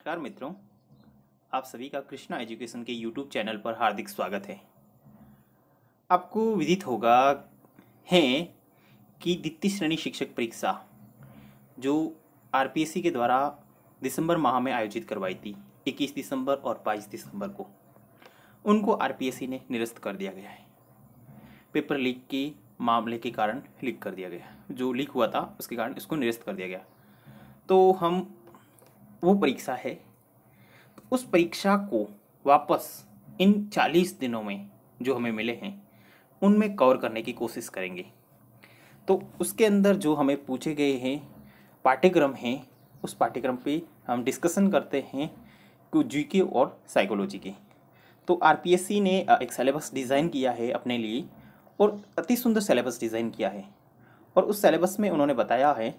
नमस्कार मित्रों, आप सभी का कृष्णा एजुकेशन के यूट्यूब चैनल पर हार्दिक स्वागत है। आपको विदित होगा है कि द्वितीय श्रेणी शिक्षक परीक्षा जो आरपीएससी के द्वारा दिसंबर माह में आयोजित करवाई थी 21 दिसंबर और 22 दिसंबर को, उनको आरपीएससी ने निरस्त कर दिया गया है। पेपर लीक के मामले के कारण लीक कर दिया गया, जो लीक हुआ था उसके कारण इसको निरस्त कर दिया गया। तो हम वो परीक्षा है, उस परीक्षा को वापस इन 40 दिनों में जो हमें मिले हैं उनमें कवर करने की कोशिश करेंगे। तो उसके अंदर जो हमें पूछे गए हैं पाठ्यक्रम हैं, उस पाठ्यक्रम पे हम डिस्कशन करते हैं कि जीके और साइकोलॉजी के। तो आरपीएससी ने एक सिलेबस डिज़ाइन किया है अपने लिए, और अति सुंदर सिलेबस डिज़ाइन किया है। और उस सिलेबस में उन्होंने बताया है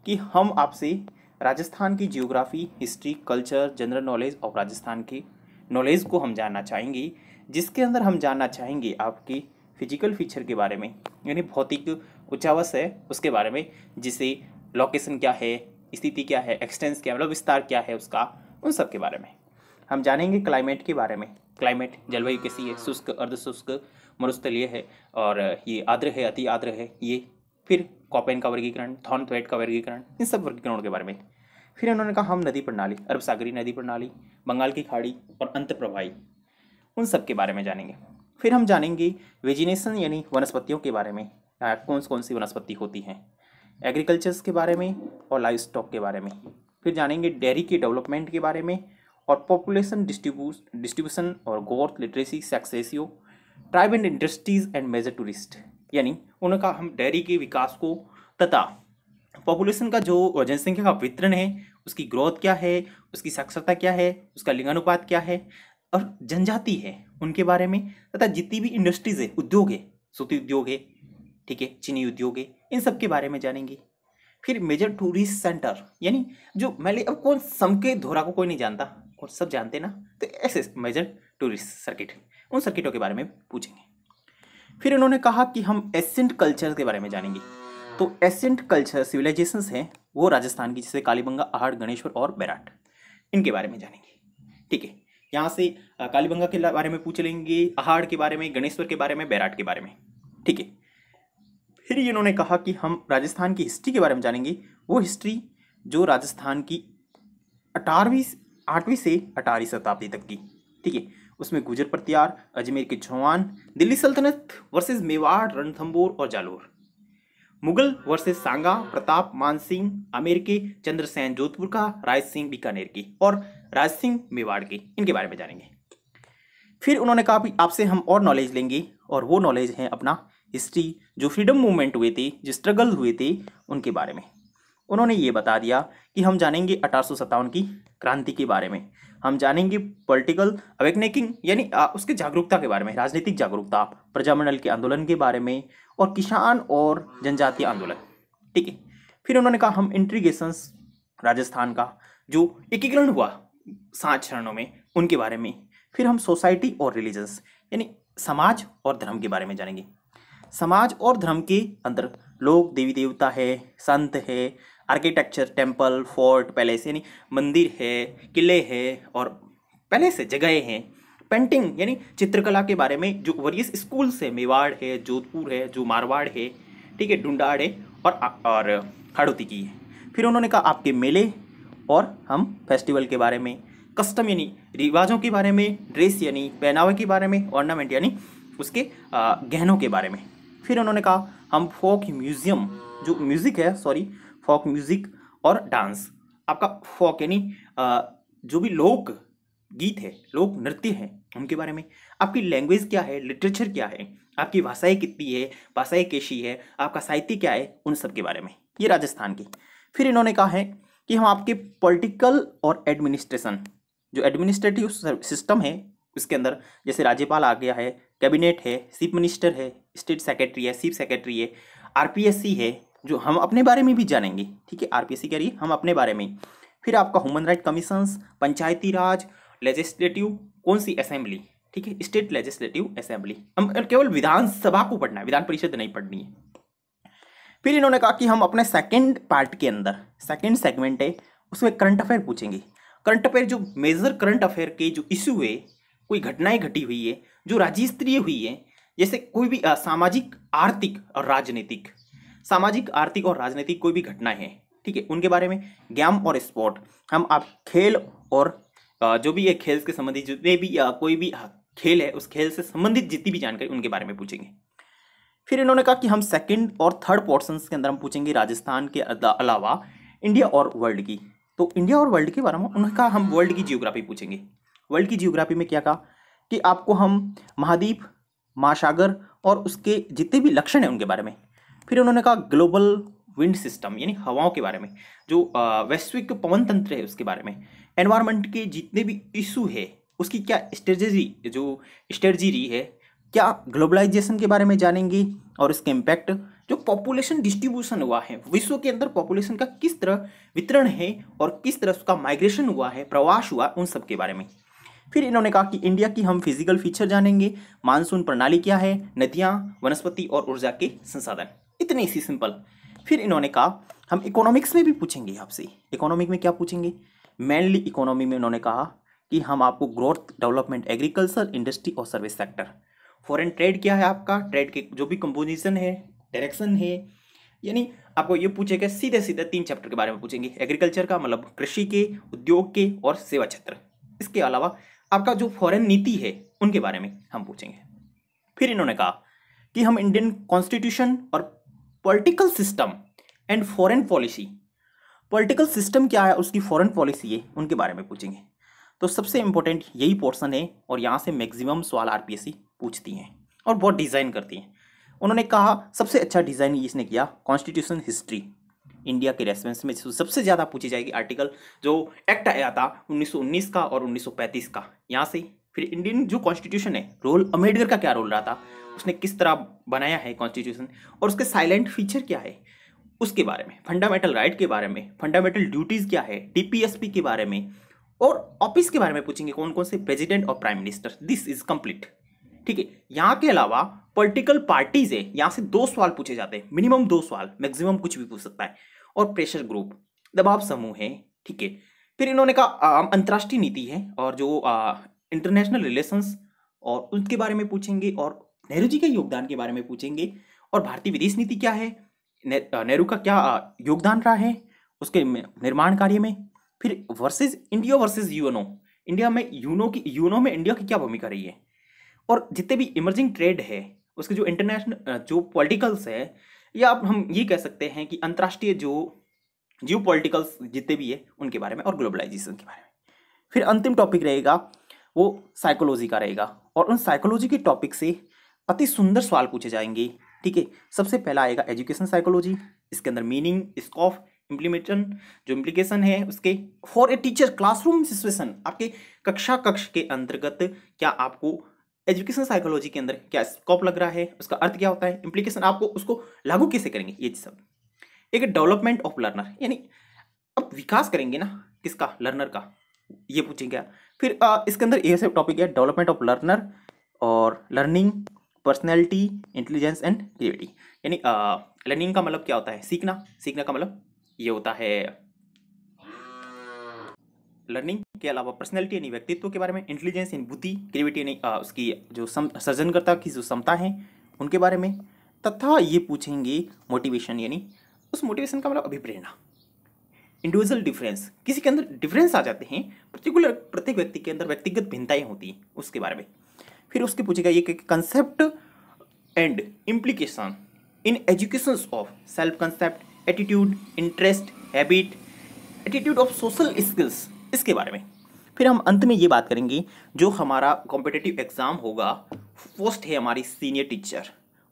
कि हम आपसे राजस्थान की geography, history, culture, general knowledge और राजस्थान की नॉलेज को हम जानना चाहेंगे, जिसके अंदर हम जानना चाहेंगे आपके फिजिकल फीचर के बारे में, यानी भौतिक उच्चावच है उसके बारे में, जिसे लोकेशन क्या है, स्थिति क्या है, एक्सटेंस क्या मतलब विस्तार क्या है उसका, उन सब के बारे में हम जानेंगे। क्लाइमेट के बारे में, क्लाइमेट जलवायु कैसी है, शुष्क, अर्धशुष्क, मरुस्थलीय है, और ये आर्द्र है, अति आर्द्र है ये। फिर कॉपेन का वर्गीकरण, थॉर्नथ्वेट का वर्गीकरण, इन सब वर्गीकरणों के बारे में। फिर उन्होंने कहा हम नदी प्रणाली, अरब सागरीय नदी प्रणाली, बंगाल की खाड़ी और अंतःप्रवाही, उन सब के बारे में जानेंगे। फिर हम जानेंगे वेजिनेशन यानी वनस्पतियों के बारे में, कौन कौन सी वनस्पति होती हैं, एग्रीकल्चर्स के बारे में और लाइव स्टॉक के बारे में। फिर जानेंगे डेयरी के डेवलपमेंट के बारे में, और पॉपुलेशन डिस्ट्रीब्यूशन और growth, literacy, sex ratio, tribe and industries and major tourist, यानी उनका हम डेयरी के विकास को तथा पॉपुलेशन का जो जनसंख्या का वितरण है, उसकी ग्रोथ क्या है, उसकी साक्षरता क्या है, उसका लिंगानुपात क्या है, और जनजाति है उनके बारे में, तथा जितनी भी इंडस्ट्रीज है, उद्योग है, सूती उद्योग है, ठीक है, चीनी उद्योग है, इन सब के बारे में जानेंगे। फिर मेजर टूरिस्ट सेंटर, यानी जो मैंने अब कौन समके धोरा को कोई नहीं जानता और सब जानते ना, तो ऐसे मेजर टूरिस्ट सर्किट, उन सर्किटों के बारे में पूछेंगे। फिर उन्होंने कहा कि हम एसेंट कल्चर के बारे में जानेंगे। तो एसेंट कल्चर सिविलाइजेशंस हैं वो राजस्थान की, जैसे कालीबंगा, आहड़, गणेश्वर और बैराट, इनके बारे में जानेंगे। ठीक है, यहाँ से कालीबंगा के बारे में पूछ लेंगे, आहड़ के बारे में, गणेश्वर के बारे में, बैराट के बारे में। ठीक है, फिर इन्होंने कहा कि हम राजस्थान की हिस्ट्री के बारे में जानेंगे, वो हिस्ट्री जो राजस्थान की 8वीं से 18वीं शताब्दी तक की। ठीक है, उसमें गुजर प्रतिहार, अजमेर के चौहान, दिल्ली सल्तनत वर्सेस मेवाड़, रणथंबोर और जालोर, मुगल वर्सेस सांगा, प्रताप, मानसिंह, आमेर के, चंद्रसेन जोधपुर का, राज सिंह बीकानेर की, और राज सिंह मेवाड़ की, इनके बारे में जानेंगे। फिर उन्होंने कहा कि आपसे हम और नॉलेज लेंगे, और वो नॉलेज है अपना हिस्ट्री, जो फ्रीडम मूवमेंट हुए थे, जो स्ट्रगल हुए थे, उनके बारे में। उन्होंने ये बता दिया कि हम जानेंगे 1857 की क्रांति के बारे में, हम जानेंगे पॉलिटिकल अवेकनिंग यानी उसके जागरूकता के बारे में, राजनीतिक जागरूकता, प्रजामंडल के आंदोलन के बारे में, और किसान और जनजातीय आंदोलन। ठीक है, फिर उन्होंने कहा हम इंट्रीगेशंस, राजस्थान का जो एकीकरण हुआ 7 चरणों में, उनके बारे में। फिर हम सोसाइटी और रिलीजन्स यानी समाज और धर्म के बारे में जानेंगे। समाज और धर्म के अंदर लोग, देवी देवता है, संत है, आर्किटेक्चर, टेम्पल, फोर्ट, पैलेस यानी मंदिर है, किले हैं और पैलेस है, जगहें हैं, पेंटिंग यानी चित्रकला के बारे में, जो वरियस स्कूल है, मेवाड़ है, जोधपुर है, जो मारवाड़ है, ठीक है, ढूंढाड़ है, और हाड़ौती की है। फिर उन्होंने कहा आपके मेले और हम फेस्टिवल के बारे में, कस्टम यानी रिवाजों के बारे में, ड्रेस यानी पहनावे के बारे में, ऑर्नामेंट यानी उसके गहनों के बारे में। फिर उन्होंने कहा हम फोक म्यूजियम, जो म्यूजिक है, सॉरी, फोक म्यूजिक और डांस, आपका फोक यानी जो भी लोक गीत है, लोक नृत्य है, उनके बारे में। आपकी लैंग्वेज क्या है, लिटरेचर क्या है, आपकी भाषाएं कितनी है, भाषाएं कैसी है, आपका साहित्य क्या है, उन सब के बारे में, ये राजस्थान की। फिर इन्होंने कहा है कि हम आपके पॉलिटिकल और एडमिनिस्ट्रेशन, जो एडमिनिस्ट्रेटिव सिस्टम है उसके अंदर, जैसे राज्यपाल आ गया है, कैबिनेट है, चीफ मिनिस्टर है, स्टेट सेक्रेटरी है, चीफ सेक्रेटरी है, आरपीएससी है, जो हम अपने बारे में भी जानेंगे। ठीक है, आरपीएससी कह रही है हम अपने बारे में। फिर आपका ह्यूमन राइट कमीशंस, पंचायती राज, लेजिस्लेटिव, कौन सी असेंबली, ठीक है, स्टेट लेजिस्लेटिव असेंबली, हम केवल विधानसभा को पढ़ना है, विधान परिषद नहीं पढ़नी है। फिर इन्होंने कहा कि हम अपने सेकंड पार्ट के अंदर, सेकंड सेगमेंट है उसमें करंट अफेयर पूछेंगे। करंट अफेयर, जो मेजर करंट अफेयर के जो इशू है, कोई घटनाएं घटी हुई है जो राज्य स्तरीय हुई है, जैसे कोई भी सामाजिक आर्थिक और राजनीतिक, सामाजिक आर्थिक और राजनीतिक कोई भी घटनाएं हैं, ठीक है, उनके बारे में। गेम और स्पोर्ट, हम आप खेल और जो भी है खेल से संबंधित जितने भी कोई भी खेल है उस खेल से संबंधित जितनी भी जानकारी उनके बारे में पूछेंगे। फिर इन्होंने कहा कि हम सेकंड और थर्ड पोर्शंस के अंदर हम पूछेंगे राजस्थान के अलावा इंडिया और वर्ल्ड की। तो इंडिया और वर्ल्ड के बारे में उन्होंने कहा हम वर्ल्ड की जियोग्राफी पूछेंगे। वर्ल्ड की जियोग्राफी में क्या कहा कि आपको हम महाद्वीप, महासागर और उसके जितने भी लक्षण हैं उनके बारे में। फिर उन्होंने कहा ग्लोबल विंड सिस्टम यानी हवाओं के बारे में, जो वैश्विक पवन तंत्र है उसके बारे में। एनवायरनमेंट के जितने भी इशू है उसकी क्या स्ट्रेटजी रही है, क्या ग्लोबलाइजेशन के बारे में जानेंगे और इसके इम्पैक्ट, जो पॉपुलेशन डिस्ट्रीब्यूशन हुआ है विश्व के अंदर, पॉपुलेशन का किस तरह वितरण है और किस तरह उसका माइग्रेशन हुआ है, प्रवास हुआ, उन सब के बारे में। फिर इन्होंने कहा कि इंडिया की हम फिजिकल फीचर जानेंगे, मानसून प्रणाली क्या है, नदियाँ, वनस्पति और ऊर्जा के संसाधन, इतनी सी सिंपल। फिर इन्होंने कहा हम इकोनॉमिक्स में भी पूछेंगे आपसे। इकोनॉमिक में क्या पूछेंगे, मेनली इकोनॉमी में उन्होंने कहा कि हम आपको ग्रोथ, डेवलपमेंट, एग्रीकल्चर, इंडस्ट्री और सर्विस सेक्टर, फॉरेन ट्रेड क्या है आपका, ट्रेड के जो भी कंपोजिशन है, डायरेक्शन है, यानी आपको ये पूछेगा सीधे सीधे 3 चैप्टर के बारे में पूछेंगे। एग्रीकल्चर का मतलब कृषि के, उद्योग के और सेवा क्षेत्र। इसके अलावा आपका जो फॉरेन नीति है उनके बारे में हम पूछेंगे। फिर इन्होंने कहा कि हम इंडियन कॉन्स्टिट्यूशन और political system and foreign policy, political system क्या है, उसकी फॉरेन पॉलिसी है, उनके बारे में पूछेंगे। तो सबसे इंपॉर्टेंट यही पोर्शन है और यहाँ से मैक्सिमम सवाल आरपीएससी पूछती हैं और बहुत डिज़ाइन करती हैं। उन्होंने कहा सबसे अच्छा डिज़ाइन इसने किया कॉन्स्टिट्यूशन हिस्ट्री, इंडिया के रेफरेंस में सबसे ज़्यादा पूछी जाएगी आर्टिकल, जो एक्ट आया था 1919 का और 1935 का, यहाँ से। फिर इंडियन जो कॉन्स्टिट्यूशन है, रोल अम्बेडकर का क्या रोल रहा था, उसने किस तरह बनाया है कॉन्स्टिट्यूशन और उसके साइलेंट फीचर क्या है उसके बारे में, फंडामेंटल राइट के बारे में, फंडामेंटल ड्यूटीज़ क्या है, टीपीएसपी के बारे में और ऑफिस के बारे में पूछेंगे, कौन कौन से प्रेसिडेंट और prime minister. This is complete, ठीक है। यहाँ के अलावा पॉलिटिकल पार्टीज है, यहाँ से 2 सवाल पूछे जाते हैं, मिनिमम 2 सवाल, मैक्सिमम कुछ भी पूछ सकता है। और प्रेशर ग्रुप, दबाव समूह है, ठीक है। फिर इन्होंने कहा अंतर्राष्ट्रीय नीति है और जो इंटरनेशनल रिलेशंस और उनके बारे में पूछेंगे और नेहरू जी के योगदान के बारे में पूछेंगे और भारतीय विदेश नीति क्या है, नेहरू का क्या योगदान रहा है उसके निर्माण कार्य में। फिर versus India versus UNO, India में यूनो में इंडिया की क्या भूमिका रही है और जितने भी इमर्जिंग ट्रेड है उसके जो इंटरनेशनल जो पॉलिटिकल्स है, या आप हम ये कह सकते हैं कि अंतर्राष्ट्रीय जो जियो पॉलिटिकल्स जितने भी है उनके बारे में और ग्लोबलाइजेशन के बारे में। फिर अंतिम टॉपिक रहेगा वो साइकोलॉजी का रहेगा और उन साइकोलॉजी के टॉपिक से अति सुंदर सवाल पूछे जाएंगे, ठीक है। सबसे पहला आएगा एजुकेशन साइकोलॉजी, इसके अंदर मीनिंग, स्कोप, इम्प्लीमेंटेशन, जो इम्प्लीकेशन है उसके, for a teacher classroom situation, आपके कक्ष के अंतर्गत क्या आपको एजुकेशन साइकोलॉजी के अंदर क्या स्कोप लग रहा है, उसका अर्थ क्या होता है, इम्प्लीकेशन आपको उसको लागू कैसे करेंगे, ये सब। एक डेवलपमेंट ऑफ लर्नर, यानी अब विकास करेंगे ना किसका, लर्नर का, ये पूछेंगे। फिर इसके अंदर ये सब टॉपिक है डेवलपमेंट ऑफ लर्नर और learning, personality, intelligence and creativity, यानी लर्निंग का मतलब क्या होता है, सीखना का मतलब ये होता है लर्निंग के अलावा पर्सनैलिटी यानी व्यक्तित्व के बारे में, इंटेलिजेंस यानी बुद्धि, क्रिएटिविटी यानी उसकी जो सृजनकर्ता की जो क्षमता है उनके बारे में, तथा ये पूछेंगे मोटिवेशन यानी उस मोटिवेशन का मतलब अभिप्रेरणा, इंडिविजुअल डिफरेंस, किसी के अंदर डिफरेंस आ जाते हैं, प्रत्येक व्यक्ति के अंदर व्यक्तिगत भिन्नताएं होती हैं उसके बारे में। फिर उसके पूछेगा ये concept and implication in education of self concept, attitude, interest, habit, attitude of social skills, इसके बारे में। फिर हम अंत में ये बात करेंगे जो हमारा कॉम्पिटिटिव एग्जाम होगा, पोस्ट है हमारी सीनियर टीचर,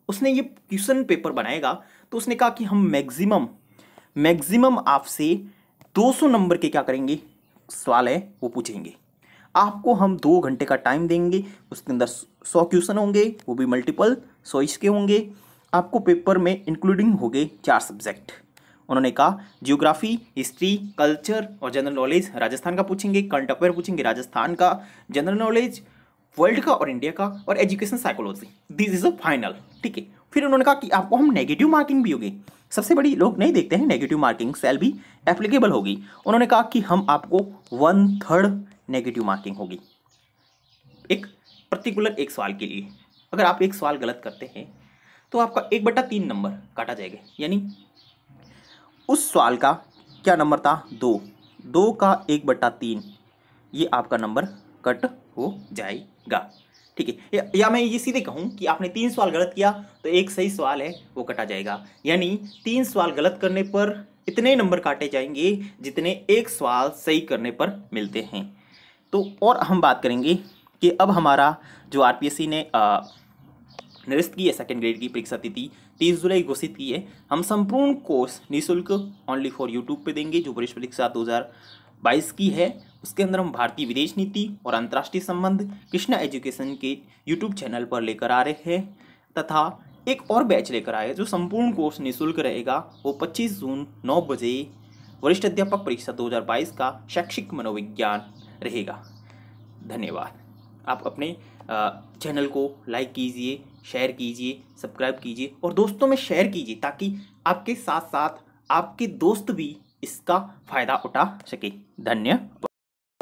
उसने ये क्वेश्चन पेपर बनाएगा, तो उसने कहा कि हम मैक्सिमम आपसे 200 नंबर के क्या करेंगे सवाल है वो पूछेंगे। आपको हम 2 घंटे का टाइम देंगे, उसके अंदर 100 क्वेश्चन होंगे, वो भी मल्टीपल चॉइस के होंगे। आपको पेपर में इंक्लूडिंग होंगे 4 सब्जेक्ट। उन्होंने कहा जियोग्राफी, हिस्ट्री, कल्चर और जनरल नॉलेज राजस्थान का पूछेंगे, करंट अफेयर पूछेंगे राजस्थान का, जनरल नॉलेज वर्ल्ड का और इंडिया का, और education psychology. This is a final, ठीक है। फिर उन्होंने कहा कि आपको हम नेगेटिव मार्किंग भी होगी, सबसे बड़ी लोग नहीं देखते हैं, नेगेटिव मार्किंग सेल भी एप्लीकेबल होगी। उन्होंने कहा कि हम आपको 1/3 नेगेटिव मार्किंग होगी एक पर्टिकुलर एक सवाल के लिए। अगर आप एक सवाल गलत करते हैं तो आपका 1/3 नंबर काटा जाएगा, यानी उस सवाल का क्या नंबर था, 2 का 1/3, ये आपका नंबर कट हो जाएगा। ठीक है, या मैं ये सीधे कहूँ कि आपने 3 सवाल गलत किया तो एक सही सवाल है वो कटा जाएगा, यानी 3 सवाल गलत करने पर इतने नंबर काटे जाएंगे जितने एक सवाल सही करने पर मिलते हैं। तो और हम बात करेंगे कि अब हमारा जो आरपीएससी ने निरस्त की है सेकेंड ग्रेड की परीक्षा तिथि 30 जुलाई घोषित की है। हम संपूर्ण कोर्स निःशुल्क ओनली फॉर यूट्यूब पे देंगे, जो वरिष्ठ परीक्षा 2022 की है। उसके अंदर हम भारतीय विदेश नीति और अंतर्राष्ट्रीय संबंध कृष्णा एजुकेशन के यूट्यूब चैनल पर लेकर आ रहे हैं, तथा एक और बैच लेकर आए जो संपूर्ण कोर्स निःशुल्क रहेगा। वो 25 जून 9 बजे वरिष्ठ अध्यापक परीक्षा 2022 का शैक्षिक मनोविज्ञान रहेगा। धन्यवाद। आप अपने चैनल को लाइक कीजिए, शेयर कीजिए, सब्सक्राइब कीजिए और दोस्तों में शेयर कीजिए, ताकि आपके साथ साथ आपके दोस्त भी इसका फ़ायदा उठा सके। धन्यवाद।